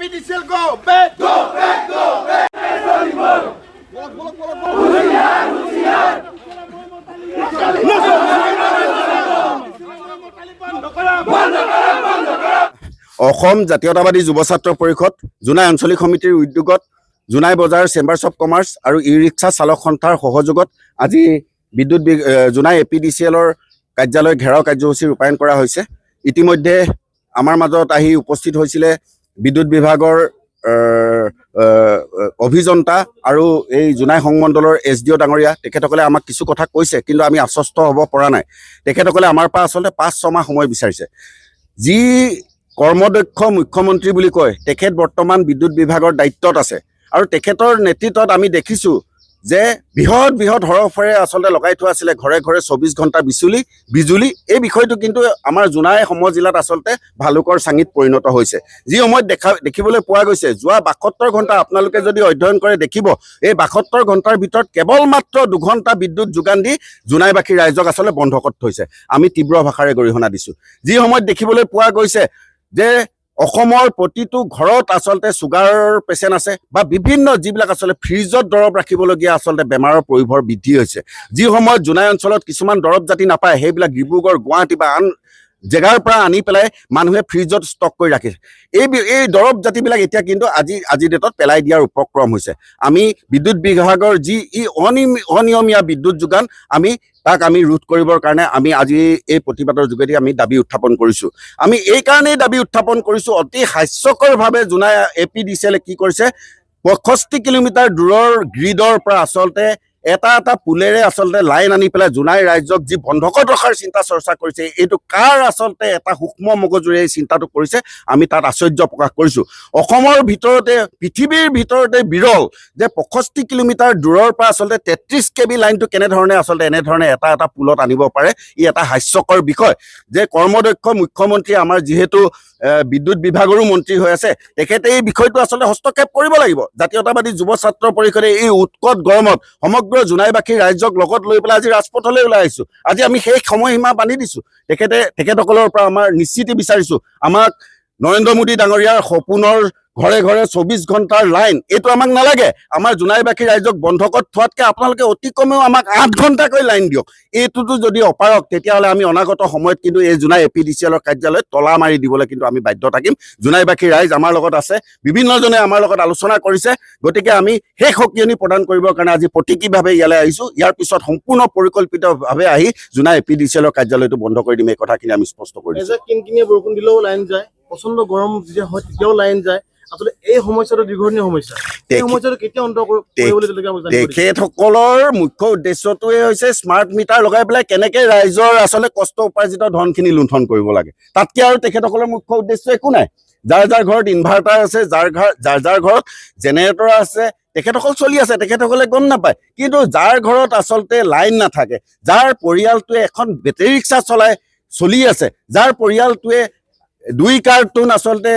APDCL go back, go back, go back. Assam জাতীয়তাবাদী যুৱ ছাত্ৰ পৰিষদ জোনাই আঞ্চলিক সমিতিৰ উদ্যোগত জোনাই বজাৰ চেম্বাৰ্ছ অফ কমাৰ্চ আৰু ই ৰিক্সা চালক সন্থাৰ সহযোগত আজি বিদ্যুৎ জোনাই APDCLৰ কাৰ্যালয় ঘেৰাও কাৰ্যসূচী ৰূপায়ণ কৰা হৈছে। ইতিমধ্যে আমাৰ মাজত আহি উপস্থিত হৈছিলে বিদ্যুৎ বিভাগৰ অভিযন্তা আৰু এই জোনাই সংমণ্ডলৰ SDO ডাঙৰীয়া। তেখেতসকলে আমাক কিছু কথা কৈছে, কিন্তু আমি আশ্বস্ত হ'ব পৰা নাই। তেখেতসকলে আমাৰ পৰা আচলতে 5-6 মাহ সময় বিচাৰিছে। যি কৰ্মদক্ষ মুখ্যমন্ত্ৰী বুলি কয়, তেখেত বৰ্তমান বিদ্যুৎ বিভাগৰ দায়িত্বত আছে আৰু তেখেতৰ নেতৃত্বত আমি দেখিছোঁ যে বৃহৎ বৃহৎ হৰফেৰে আচলতে লগাই থোৱা আছিলে ঘৰে ঘৰে 24 ঘণ্টা বিজুলী। এই বিষয়টো কিন্তু আমাৰ জোনাই সমজিলাত আচলতে ভালুকৰ চাঙিত পৰিণত হৈছে। যি সময়ত দেখিবলৈ পোৱা গৈছে, যোৱা 72 ঘণ্টা আপোনালোকে যদি অধ্যয়ন কৰে দেখিব, এই 72 ঘণ্টাৰ ভিতৰত কেৱল মাত্ৰ 2 ঘণ্টা বিদ্যুৎ যোগান দি জোনাইবাসী ৰাইজক আচলতে বন্ধকত থৈছে। আমি তীব্ৰ ভাষাৰে গৰিহণা দিছোঁ। যি সময়ত দেখিবলৈ পোৱা গৈছে যে অসমৰ প্ৰতিটো ঘৰত আচলতে চুগাৰৰ পেচেণ্ট আছে বা বিভিন্ন যিবিলাক আচলতে ফ্ৰিজত দৰৱ ৰাখিবলগীয়া আচলতে বেমাৰৰ পৰিভৰ বৃদ্ধি হৈছে। যি সময়ত জোনাই অঞ্চলত কিছুমান দৰৱ জাতি নাপায়, সেইবিলাক ডিব্ৰুগড়, গুৱাহাটী বা আন জেগাৰ পৰা আনি পেলাই মানুহে ফ্ৰিজত ষ্টক কৰি ৰাখিছে। এই দৰৱ জাতিবিলাক এতিয়া কিন্তু আজি ডেটত পেলাই দিয়াৰ উপক্ৰম হৈছে। আমি বিদ্যুৎ বিভাগৰ যি অনিয়মীয়া বিদ্যুৎ যোগান তাক আমি ৰোধ কৰিবৰ কাৰণে আমি আজি এই প্ৰতিবাদৰ যোগেদি আমি দাবী উত্থাপন কৰিছোঁ। আমি এই কাৰণেই দাবী উত্থাপন কৰিছোঁ, অতি হাস্যকৰভাৱে জোনাই APDCL কি কৰিছে, 65 কিলোমিটাৰ দূৰৰ গ্ৰীডৰ পৰা আচলতে এটা পুলেৰে আচলতে লাইন আনি পেলাই জোনাই ৰাইজক যি বন্ধকত ৰখাৰ চিন্তা চৰ্চা কৰিছে, এইটো কাৰ আচলতে এটা সূক্ষ্ম মগজুৰে এই চিন্তাটো কৰিছে, আমি তাত আশ্চৰ্য প্ৰকাশ কৰিছোঁ। অসমৰ ভিতৰতে, পৃথিৱীৰ ভিতৰতে বিৰল যে 65 কিলোমিটাৰ দূৰৰ পৰা আচলতে 33 kV লাইনটো কেনেধৰণে আচলতে এনেধৰণে এটা পুলত আনিব পাৰে, ই এটা হাস্যকৰ বিষয়। যে কৰ্মদক্ষ মুখ্যমন্ত্ৰী আমাৰ যিহেতু বিদ্যুৎ বিভাগৰো মন্ত্ৰী হৈ আছে, তেখেতে এই বিষয়টো আচলতে হস্তক্ষেপ কৰিব লাগিব। জাতীয়তাবাদী যুৱ ছাত্ৰ পৰিষদে এই উৎকট গৰমত সমগ্ৰ জোনাইবাসী ৰাইজক লগত লৈ পেলাই আজি ৰাজপথলৈ ওলাই আহিছোঁ। আজি আমি সেই সময়সীমা বান্ধি দিছোঁ। তেখেতসকলৰ পৰা আমাৰ নিশ্চিতি বিচাৰিছোঁ, আমাক নৰেন্দ্ৰ মোদী ডাঙৰীয়াৰ সপোনৰ ঘৰে ঘৰে 24 ঘণ্টাৰ লাইন এইটো আমাক নালাগে। আমাৰ জোনাইবাসী ৰাইজক বন্ধকত থোৱাতকৈ আপোনালোকে অতি কমেও আমাক 8 ঘণ্টাকৈ লাইন দিয়ক। এইটোতো যদি অপাৰক, তেতিয়াহ'লে আমি অনাগত সময়ত কিন্তু এই জোনাই APDCLৰ কাৰ্যালয়ত তলা মাৰি দিবলৈ কিন্তু আমি বাধ্য থাকিম। জোনাইবাসী ৰাইজ আমাৰ লগত আছে, বিভিন্নজনে আমাৰ লগত আলোচনা কৰিছে। গতিকে আমি সেই সকিয়নি প্ৰদান কৰিবৰ কাৰণে আজি প্ৰতীকীভাৱে ইয়ালৈ আহিছোঁ। ইয়াৰ পিছত সম্পূৰ্ণ পৰিকল্পিতভাৱে আহি জোনাই APDCLৰ কাৰ্যালয়টো বন্ধ কৰি দিম, এই কথাখিনি আমি স্পষ্ট কৰি দিছোঁ। কিনকিনীয়া বৰষুণ দিলেও লাইন যায়, প্ৰচণ্ড গৰম যেতিয়া হয় তেতিয়াও লাইন যায়। আচলতে এই সমস্যাটো দীৰ্ঘদিনীয়া সমস্যা। এই সমস্যাটো কেতিয়া অন্ত তেখেতসকলৰ মুখ্য উদ্দেশ্যটোৱে হৈছে স্মাৰ্ট মিটাৰ লগাই পেলাই কেনেকৈ ৰাইজৰ আচলতে কষ্ট উপাৰ্জিত ধনখিনি লুণ্ঠন কৰিব লাগে। তাতকৈ আৰু তেখেতসকলৰ মুখ্য উদ্দেশ্য একো নাই। যাৰ ঘৰত ইনভাৰ্টাৰ আছে, যাৰ ঘৰত জেনেৰেটৰ আছে, তেখেতসকল চলি আছে, তেখেতসকলে গম নাপায়। কিন্তু যাৰ ঘৰত আচলতে লাইন নাথাকে, যাৰ পৰিয়ালটোৱে এখন বেটেৰী ৰিক্সা চলি আছে, যাৰ পৰিয়ালটোৱে 2 কাৰ্টুন আচলতে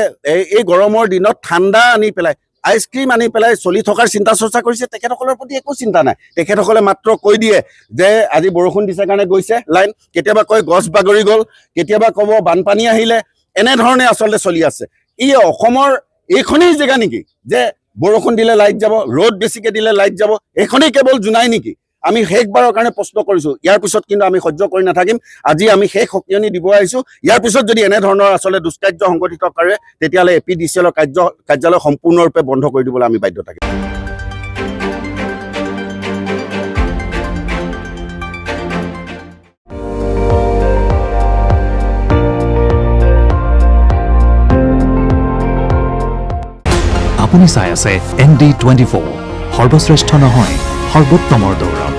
এই গৰমৰ দিনত ঠাণ্ডা আনি পেলাই, আইচক্ৰীম আনি পেলাই চলি থকাৰ চিন্তা চৰ্চা কৰিছে, তেখেতসকলৰ প্ৰতি একো চিন্তা নাই। তেখেতসকলে মাত্ৰ কৈ দিয়ে যে আজি বৰষুণ দিছে কাৰণে গৈছে লাইন, কেতিয়াবা কয় গছ বাগৰি গ'ল, কেতিয়াবা ক'ব বানপানী আহিলে, এনেধৰণে আচলতে চলি আছে। ই অসমৰ এইখনেই জেগা নেকি যে বৰষুণ দিলে লাইট যাব, ৰ'দ বেছিকৈ দিলে লাইট যাব? এইখনেই কেৱল জোনাই নেকি? আমি শেষবাৰৰ কাৰণে প্ৰশ্ন কৰিছোঁ। ইয়াৰ পিছত কিন্তু আমি সহ্য কৰি নাথাকিম। আজি আমি শেষ সকিয়নি দিব আহিছোঁ। ইয়াৰ পিছত যদি এনেধৰণৰ আচলতে দুষ্কাৰ্য সংঘটিত কৰে, তেতিয়াহ'লে APDCLৰ কাৰ্যালয় সম্পূৰ্ণৰূপে বন্ধ কৰি দিবলৈ আমি বাধ্য থাকিম। আপুনি চাই আছে ND24, সৰ্বশ্ৰেষ্ঠ নহয়, সৰ্বোত্তমৰ দৌৰ।